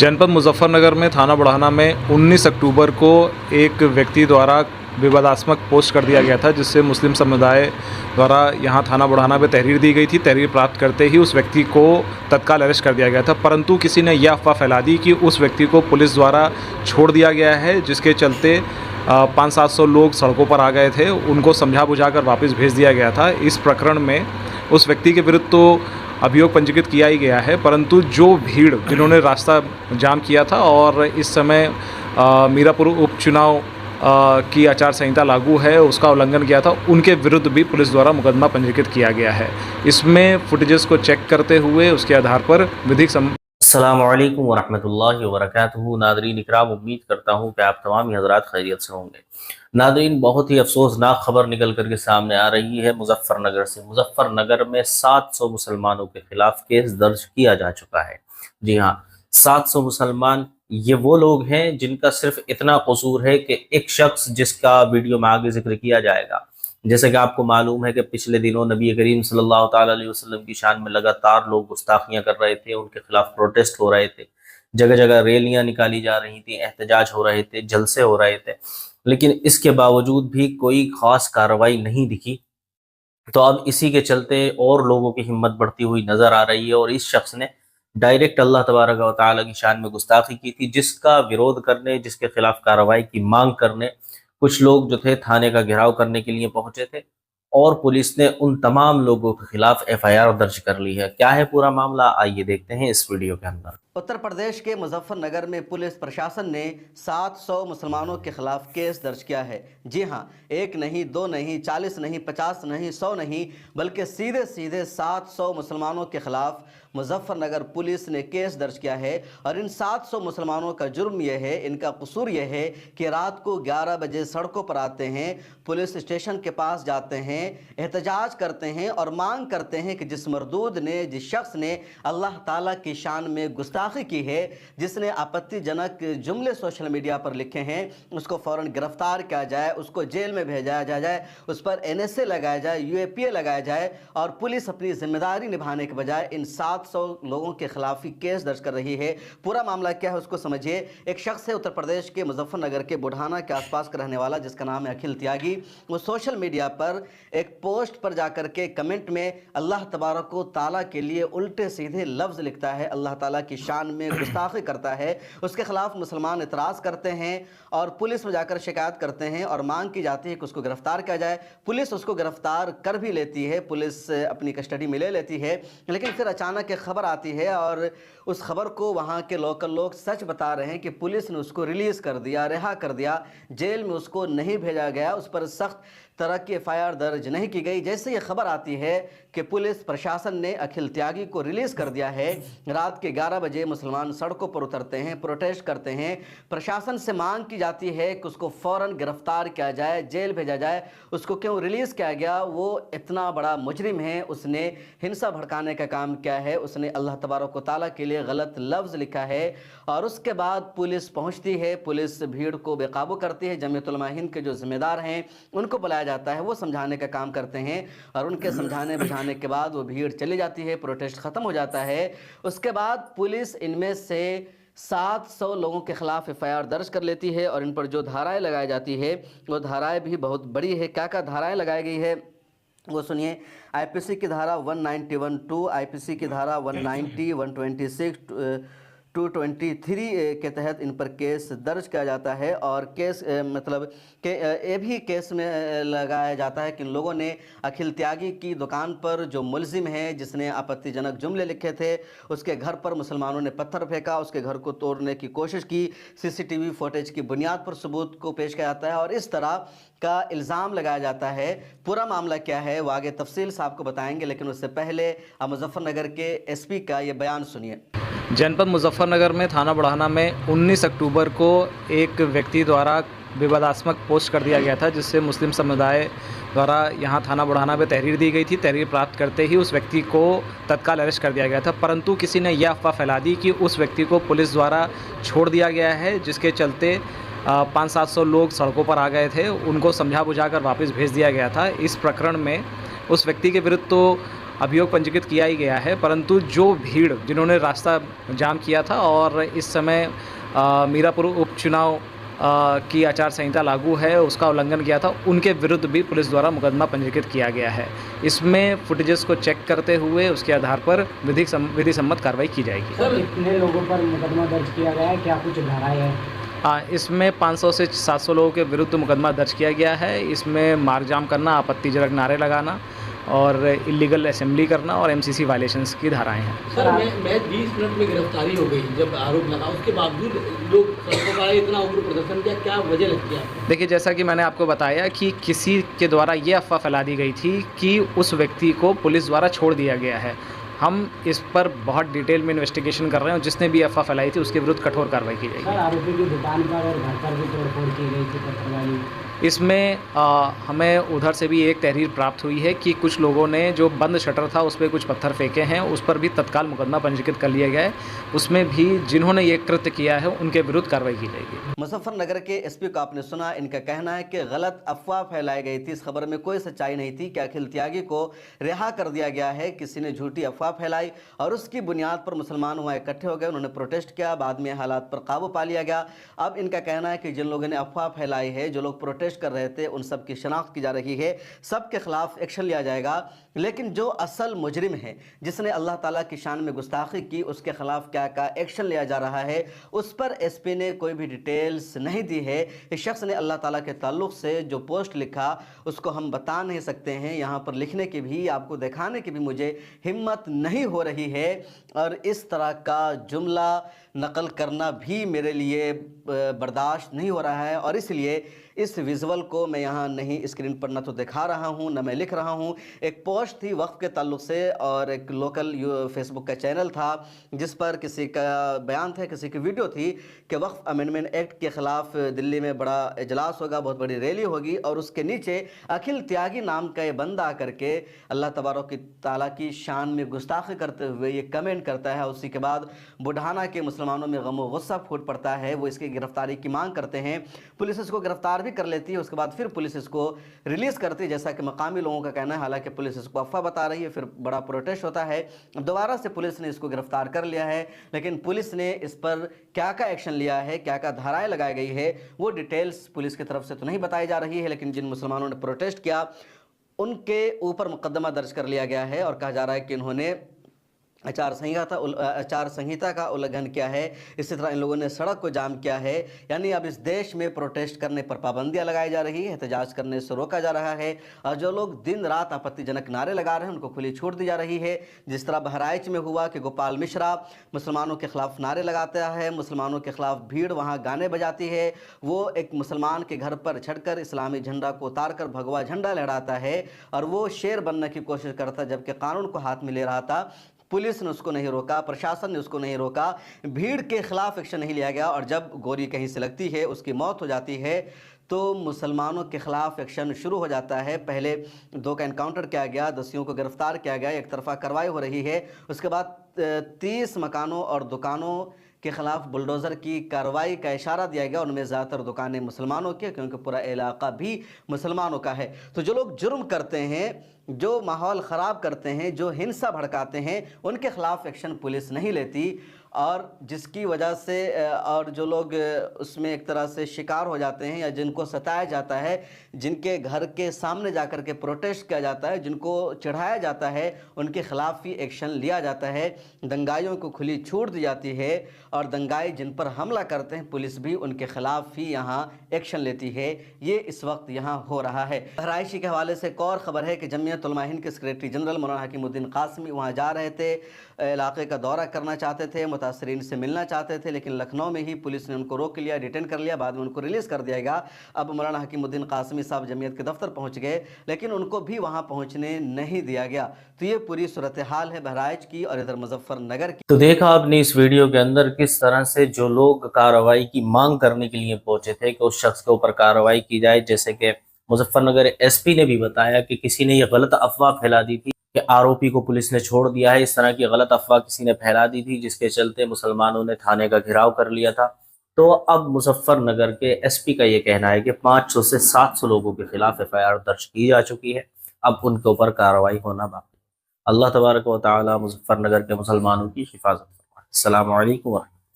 जनपद मुजफ्फरनगर में थाना बुढ़ाना में 19 अक्टूबर को एक व्यक्ति द्वारा विवादास्पद पोस्ट कर दिया गया था, जिससे मुस्लिम समुदाय द्वारा यहाँ थाना बुढ़ाना में तहरीर दी गई थी। तहरीर प्राप्त करते ही उस व्यक्ति को तत्काल अरेस्ट कर दिया गया था, परंतु किसी ने यह अफवाह फैला दी कि उस व्यक्ति को पुलिस द्वारा छोड़ दिया गया है, जिसके चलते 500-700 लोग सड़कों पर आ गए थे। उनको समझा बुझाकर वापस भेज दिया गया था। इस प्रकरण में उस व्यक्ति के विरुद्ध तो अभियोग पंजीकृत किया ही गया है, परंतु जो भीड़ जिन्होंने रास्ता जाम किया था और इस समय मीरापुर उपचुनाव की आचार संहिता लागू है, उसका उल्लंघन किया था, उनके विरुद्ध भी पुलिस द्वारा मुकदमा पंजीकृत किया गया है। इसमें फुटेजेस को चेक करते हुए उसके आधार पर विधिक अस्सलामु अलैकुम वरहमतुल्लाहि वबरकातुहू। नादरीन इकराम, उम्मीद करता हूँ कि आप तमाम ही हज़रात खैरियत से होंगे। नादरीन, बहुत ही अफसोसनाक खबर निकल कर के सामने आ रही है मुजफ्फरनगर से। मुजफ्फरनगर में 700 मुसलमानों के खिलाफ केस दर्ज किया जा चुका है। जी हाँ, 700 मुसलमान ये वो लोग हैं जिनका सिर्फ इतना कसूर है कि एक शख्स, जिसका वीडियो में आगे जिक्र किया जाएगा, जैसे कि आपको मालूम है कि पिछले दिनों नबी करीम सल्लल्लाहु ताला अलैहि वसल्लम की शान में लगातार लोग गुस्ताखियां कर रहे थे, उनके खिलाफ प्रोटेस्ट हो रहे थे, जगह जगह रैलियां निकाली जा रही थी, एहतजाज हो रहे थे, जलसे हो रहे थे, लेकिन इसके बावजूद भी कोई खास कार्रवाई नहीं दिखी। तो अब इसी के चलते और लोगों की हिम्मत बढ़ती हुई नजर आ रही है और इस शख्स ने डायरेक्ट अल्लाह तबारक व तआला की शान में गुस्ताखी की थी, जिसका विरोध करने, जिसके खिलाफ कार्रवाई की मांग करने कुछ लोग जो थे थाने का घेराव करने के लिए पहुंचे थे और पुलिस ने उन तमाम लोगों के खिलाफ एफआईआर दर्ज कर ली है। क्या है पूरा मामला, आइए देखते हैं इस वीडियो के अंदर। उत्तर प्रदेश के मुजफ्फरनगर में पुलिस प्रशासन ने 700 मुसलमानों के खिलाफ केस दर्ज किया है। जी हां, एक नहीं, दो नहीं, 40 नहीं, 50 नहीं, 100 नहीं, बल्कि सीधे सीधे 700 मुसलमानों के खिलाफ मुजफ्फरनगर पुलिस ने केस दर्ज किया है। और इन 700 मुसलमानों का जुर्म यह है, इनका कसूर यह है कि रात को 11 बजे सड़कों पर आते हैं, पुलिस स्टेशन के पास जाते हैं, एहतजाज करते हैं और मांग करते हैं कि जिस मरदूद ने, जिस शख्स ने अल्लाह ताला की शान में गुस्ताखी की है, जिसने आपत्तिजनक जुमले सोशल मीडिया पर लिखे हैं, उसको फ़ौरन गिरफ्तार किया जाए, उसको जेल में भेजा जाए, उस पर NSA लगाया जाए, UAPA लगाया जाए और पुलिस अपनी जिम्मेदारी निभाने के बजाय इन 700 लोगों के खिलाफ ही केस दर्ज कर रही है। पूरा मामला क्या है उसको समझिए। एक शख्स है उत्तर प्रदेश के मुजफ्फरनगर के बुढ़ाना के आसपास का रहने वाला, जिसका नाम है अखिल त्यागी। वो सोशल मीडिया पर एक पोस्ट पर जाकर के कमेंट में अल्लाह तबारक व तआला के लिए उल्टे सीधे लफ्ज़ लिखता है, अल्लाह ताला की शान में गुस्ताखी करता है। उसके खिलाफ मुसलमान इतराज़ करते हैं और पुलिस में जाकर शिकायत करते हैं और मांग की जाती है कि उसको गिरफ्तार किया जाए। पुलिस उसको गिरफ्तार कर भी लेती है, पुलिस अपनी कस्टडी में ले लेती है, लेकिन फिर अचानक एक खबर आती है और उस खबर को वहाँ के लोकल लोग सच बता रहे हैं कि पुलिस ने उसको रिलीज़ कर दिया, रिहा कर दिया, जेल में उसको नहीं भेजा गया, उस पर सख्त तरह की एफआईआर दर्ज नहीं की गई। जैसे ये खबर आती है कि पुलिस प्रशासन ने अखिल त्यागी को रिलीज़ कर दिया है, रात के 11 बजे मुसलमान सड़कों पर उतरते हैं, प्रोटेस्ट करते हैं, प्रशासन से मांग की जाती है कि उसको फ़ौरन गिरफ्तार किया जाए, जेल भेजा जाए। उसको क्यों रिलीज़ किया गया? वो इतना बड़ा मुजरिम है, उसने हिंसा भड़काने का काम किया है, उसने अल्लाह तबारक व तआला के लिए गलत लफ्ज़ लिखा है। और उसके बाद पुलिस पहुँचती है, पुलिस भीड़ को बेकाबू करती है। जमीयत उलमा हिंद के जो जिम्मेदार हैं उनको बुलाया जाता है, वो समझाने का काम करते हैं और उनके समझाने बुझाने के बाद वो भीड़ चली जाती है, प्रोटेस्ट ख़त्म हो जाता है। उसके बाद पुलिस इनमें से 700 लोगों के खिलाफ एफआईआर दर्ज कर लेती है और इन पर जो धाराएं लगाई जाती है वो धाराएं भी बहुत बड़ी है। क्या क्या धाराएं लगाई गई है वो सुनिए। IPC की धारा 191(2), IPC की धारा 190, 126, 223 के तहत इन पर केस दर्ज किया जाता है। और केस मतलब कि ये भी केस में लगाया जाता है कि लोगों ने अखिल त्यागी की दुकान पर जो मुलजिम है, जिसने आपत्तिजनक जुमले लिखे थे, उसके घर पर मुसलमानों ने पत्थर फेंका, उसके घर को तोड़ने की कोशिश की। CCTV फुटेज की बुनियाद पर सबूत को पेश किया जाता है और इस तरह का इल्ज़ाम लगाया जाता है। पूरा मामला क्या है वो आगे तफसील से आपको बताएंगे, लेकिन उससे पहले आप मुजफ्फरनगर के SP का ये बयान सुनिए। जनपद मुजफ्फरनगर में थाना बुढ़ाना में 19 अक्टूबर को एक व्यक्ति द्वारा विवादास्पद पोस्ट कर दिया गया था, जिससे मुस्लिम समुदाय द्वारा यहाँ थाना बुढ़ाना में तहरीर दी गई थी। तहरीर प्राप्त करते ही उस व्यक्ति को तत्काल अरेस्ट कर दिया गया था, परंतु किसी ने यह अफवाह फैला दी कि उस व्यक्ति को पुलिस द्वारा छोड़ दिया गया है, जिसके चलते 500-700 लोग सड़कों पर आ गए थे। उनको समझा बुझाकर वापस भेज दिया गया था। इस प्रकरण में उस व्यक्ति के विरुद्ध तो अभियोग पंजीकृत किया ही गया है, परंतु जो भीड़ जिन्होंने रास्ता जाम किया था और इस समय मीरापुर उपचुनाव की आचार संहिता लागू है उसका उल्लंघन किया था, उनके विरुद्ध भी पुलिस द्वारा मुकदमा पंजीकृत किया गया है। इसमें फुटेजेस को चेक करते हुए उसके आधार पर विधि सम्मत कार्रवाई की जाएगी। सर, कितने लोगों पर मुकदमा दर्ज किया गया है, क्या कुछ धाराएं हैं? इसमें 500 से 700 लोगों के विरुद्ध मुकदमा दर्ज किया गया है। इसमें मार्ग जाम करना, आपत्तिजनक नारे लगाना और इलीगल असेंबली करना और एमसीसी वायलेशंस की धाराएं हैं। सर, मैं 20 मिनट में गिरफ्तारी हो गई जब आरोप लगा, उसके बावजूद लोग सड़कों पर इतना उग्र प्रदर्शन किया, क्या वजह लगती है आपको? देखिए, जैसा कि मैंने आपको बताया कि किसी के द्वारा ये अफवाह फैला दी गई थी कि उस व्यक्ति को पुलिस द्वारा छोड़ दिया गया है। हम इस पर बहुत डिटेल में इन्वेस्टिगेशन कर रहे हैं और जिसने भी अफवाह फैलाई थी उसके विरुद्ध कठोर कार्रवाई की जाएगी। सर, आरोपी की दुकान पर और घर पर भी तोड़फोड़ की गई थी, पत्थरबाजी। इसमें हमें उधर से भी एक तहरीर प्राप्त हुई है कि कुछ लोगों ने जो बंद शटर था उस पर कुछ पत्थर फेंके हैं, उस पर भी तत्काल मुकदमा पंजीकृत कर लिया गया है। उसमें भी जिन्होंने ये कृत्य किया है उनके विरुद्ध कार्रवाई की जाएगी। मुजफ्फरनगर के एसपी को आपने सुना, इनका कहना है कि गलत अफवाह फैलाई गई थी, इस खबर में कोई सच्चाई नहीं थी कि अखिल त्यागी को रिहा कर दिया गया है। किसी ने झूठी अफवाह फैलाई और उसकी बुनियाद पर मुसलमान वहाँ इकट्ठे हो गए, उन्होंने प्रोटेस्ट किया, बाद में हालात पर काबू पा लिया गया। अब इनका कहना है कि जिन लोगों ने अफवाह फैलाई है, जो लोग प्रोटेस्ट कर रहे थे, उन सब की शनाख्त की जा रही है, सबके खिलाफ एक्शन लिया जाएगा। लेकिन जो असल मुजरिम है, जिसने अल्लाह ताला की शान में गुस्ताखी की, उसके खिलाफ क्या क्या एक्शन लिया जा रहा है, उस पर एसपी ने कोई भी डिटेल्स नहीं दी है। इस शख्स ने अल्लाह ताला के ताल्लुक़ से जो पोस्ट लिखा उसको हम बता नहीं सकते हैं, यहाँ पर लिखने की भी, आपको दिखाने की भी मुझे हिम्मत नहीं हो रही है। और इस तरह का जुमला नकल करना भी मेरे लिए बर्दाश्त नहीं हो रहा है और इसलिए इस विजुअल को मैं यहाँ नहीं स्क्रीन पर न तो दिखा रहा हूँ न मैं लिख रहा हूँ। एक पोस्ट थी वक्फ के ताल्लुक़ से और एक लोकल फेसबुक का चैनल था जिस पर किसी का बयान था, किसी की वीडियो थी कि वक्फ अमेंडमेंट एक्ट के ख़िलाफ़ दिल्ली में बड़ा इजलास होगा, बहुत बड़ी रैली होगी और उसके नीचे अखिल त्यागी नाम का ये बंदा आकर के अल्लाह तबारक की ताला की शान में गुस्ताखी करते हुए ये कमेंट करता है। उसी के बाद बुढ़ाना के मुसलमानों में गम व गुस्सा फूट पड़ता है, वो इसकी गिरफ्तारी की मांग करते हैं। पुलिस इसको गिरफ्तार भी कर लेती है, उसके बाद फिर पुलिस इसको रिलीज़ करती है जैसा कि मकामी लोगों का कहना है। हालांकि पुलिस इसको अफवाह बता रही है, फिर बड़ा प्रोटेस्ट होता है, दोबारा से पुलिस ने इसको गिरफ्तार कर लिया है। लेकिन पुलिस ने इस पर क्या क्या एक्शन लिया है, क्या क्या धाराएं लगाई गई है, वो डिटेल्स पुलिस की तरफ से तो नहीं बताई जा रही है। लेकिन जिन मुसलमानों ने प्रोटेस्ट किया उनके ऊपर मुकदमा दर्ज कर लिया गया है और कहा जा रहा है कि इन्होंने आचार संहिता का उल्लंघन किया है। इसी तरह इन लोगों ने सड़क को जाम किया है। यानी अब इस देश में प्रोटेस्ट करने पर पाबंदियां लगाई जा रही है, एहतजाज करने से रोका जा रहा है और जो लोग दिन रात आपत्तिजनक नारे लगा रहे हैं उनको खुली छूट दी जा रही है। जिस तरह बहराइच में हुआ कि गोपाल मिश्रा मुसलमानों के खिलाफ नारे लगाता है, मुसलमानों के खिलाफ भीड़ वहाँ गाने बजाती है, वो एक मुसलमान के घर पर चढ़कर इस्लामी झंडा को उतार कर भगवा झंडा लहराता है और वो शेर बनने की कोशिश करता जबकि कानून को हाथ में ले रहा था। पुलिस ने उसको नहीं रोका, प्रशासन ने उसको नहीं रोका, भीड़ के खिलाफ एक्शन नहीं लिया गया और जब गोली कहीं से लगती है, उसकी मौत हो जाती है तो मुसलमानों के खिलाफ एक्शन शुरू हो जाता है। पहले 2 का एनकाउंटर किया गया, 10 को गिरफ्तार किया गया, एक तरफा कार्रवाई हो रही है। उसके बाद 30 मकानों और दुकानों के ख़िलाफ़ बुलडोज़र की कार्रवाई का इशारा दिया गया। उनमें ज़्यादातर दुकानें मुसलमानों की, क्योंकि पूरा इलाका भी मुसलमानों का है। तो जो लोग जुर्म करते हैं, जो माहौल ख़राब करते हैं, जो हिंसा भड़काते हैं, उनके ख़िलाफ़ एक्शन पुलिस नहीं लेती और जिसकी वजह से और जो लोग उसमें एक तरह से शिकार हो जाते हैं या जिनको सताया जाता है, जिनके घर के सामने जाकर के प्रोटेस्ट किया जाता है, जिनको चढ़ाया जाता है, उनके खिलाफ ही एक्शन लिया जाता है। दंगाइयों को खुली छूट दी जाती है और दंगाई जिन पर हमला करते हैं पुलिस भी उनके खिलाफ ही यहाँ एक्शन लेती है। ये इस वक्त यहाँ हो रहा है। बहराइच के हवाले से एक और ख़बर है कि जमीयत उलमा हिंद के सेक्रेटरी जनरल मौलाना हकीमुद्दीन कासमी वहाँ जा रहे थे, इलाके का दौरा करना चाहते थे, मुतासरीन से मिलना चाहते थे, लेकिन लखनऊ में ही पुलिस ने उनको रोक लिया, डिटेन कर लिया, बाद में उनको रिलीज़ कर दिया गया। अब मौलाना हकीमुद्दीन कासमी साहब जमीयत के दफ्तर पहुँच गए, लेकिन उनको भी वहाँ पहुँचने नहीं दिया गया। तो ये पूरी सूरत हाल है बहराइच की और इधर मुजफ्फरनगर की। तो देखा आपने इस वीडियो के अंदर किस तरह से जो लोग कार्रवाई की मांग करने के लिए पहुंचे थे कि उस शख्स के ऊपर कार्रवाई की जाए, जैसे कि मुजफ्फरनगर एसपी ने भी बताया कि किसी ने ये गलत अफवाह फैला दी थी कि आरोपी को पुलिस ने छोड़ दिया है। इस तरह की गलत अफवाह किसी ने फैला दी थी जिसके चलते मुसलमानों ने थाने का घेराव कर लिया था। तो अब मुजफ्फरनगर के एसपी का ये कहना है कि 500 से 700 लोगों के खिलाफ FIR दर्ज की जा चुकी है, अब उनके ऊपर कार्रवाई होना बाकी। अल्लाह तबारक व तआला मुजफ्फरनगर के मुसलमानों की हिफाजत फरमाए। अस्सलामु अलैकुम।